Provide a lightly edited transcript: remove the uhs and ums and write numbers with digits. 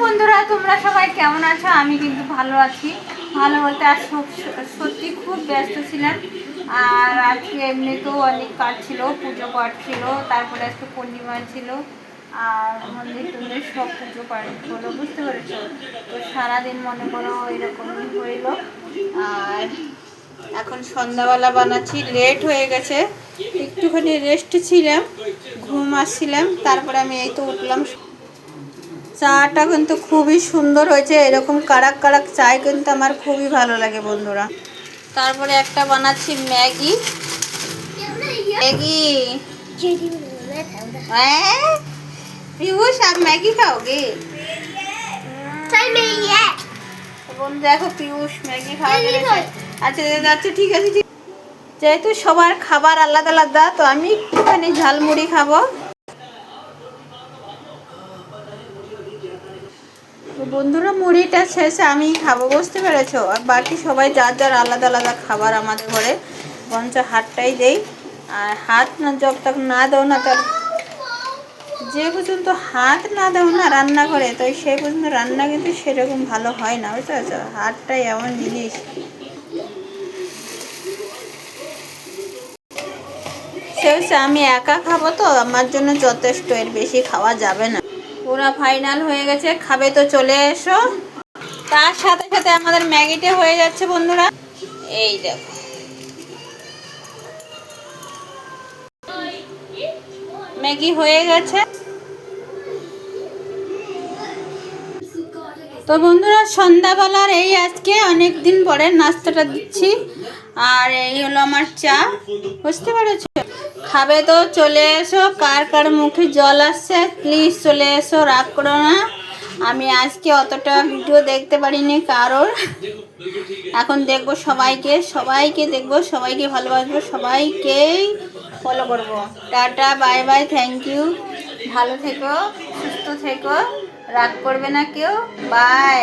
বন্ধুরা, তোমরা সবাই কেমন আছো? আমি কিন্তু ভালো আছি। ভালো বলতে আর সত্যি খুব ব্যস্ত ছিলাম। আর আজকে এমনিতেও অনেক কাজ ছিল, পুজো পাঠ ছিল, তারপরে আজকে পূর্ণিমা ছিল, আর মন্দির টন্দির সব পুজো পাঠ হলো, বুঝতে পেরেছো? তো সারাদিন মনে করো এরকমই হইল। আর এখন সন্ধ্যাবেলা বানাচ্ছি, লেট হয়ে গেছে, একটুখানি রেস্ট ছিলাম, ঘুম আসছিলাম, তারপরে আমি এই তো উঠলাম। চাটা কিন্তু খুবই সুন্দর হয়েছে, এরকম কারাক কারাক চায় কিন্তু আমার খুবই ভালো লাগে বন্ধুরা। তারপরে একটা বানাচ্ছি ম্যাগি। ম্যাগি পিউষ, आप मैगी खाओगे? বন্ধু দেখো, পিউষ ম্যাগি খাওয়া আচ্ছা আচ্ছা, ঠিক আছে। যেহেতু সবার খাবার আলাদা আলাদা, তো আমি একটুখানি ঝালমুড়ি খাবো। বন্ধুরা, মুড়িটা শেষে আমি খাবো, বুঝতে পেরেছো? আর বাকি সবাই যার যার আলাদা আলাদা খাবার আমাদের ঘরে, বঞ্চ হাতটাই দেই। আর হাত না যত তক না দাও না, তার যে পর্যন্ত হাত না দাও না রান্নাঘরে, তো সেই পর্যন্ত রান্না কিন্তু সেরকম ভালো হয় না, বুঝতে পারছো? হাতটাই এমন জিনিস। শেষে আমি একা খাবো, তো আমার জন্য যথেষ্ট, এর বেশি খাওয়া যাবে না। পুরা ফাইনাল হয়ে গেছে, খাবে তো চলে এসো। তার সাথে সাথে আমাদের ম্যাগিটা হয়ে যাচ্ছে বন্ধুরা, এই দেখো। ম্যাগি হয়ে গেছে। তো বন্ধুরা, সন্ধ্যাবেলার এই আজকে অনেক দিন পরে নাস্তাটা দিচ্ছি। আর এই হলো আমার চা, বুঝতে পেরেছো? খাবে তো চলে এসো। কার কার মুখে জল আসছে প্লিজ চলে এসো, রাগ করো না। আমি আজকে অতটা ভিডিও দেখতে পারিনি কারোর, এখন দেখবো সবাইকে, সবাইকে দেখবো, সবাইকে ভালোবাসবো, সবাইকেই ফলো করবো। Tata, bye bye, thank you. ভালো থেকো, সুস্থ থেকো, রাগ করবে না কেউ। বাই।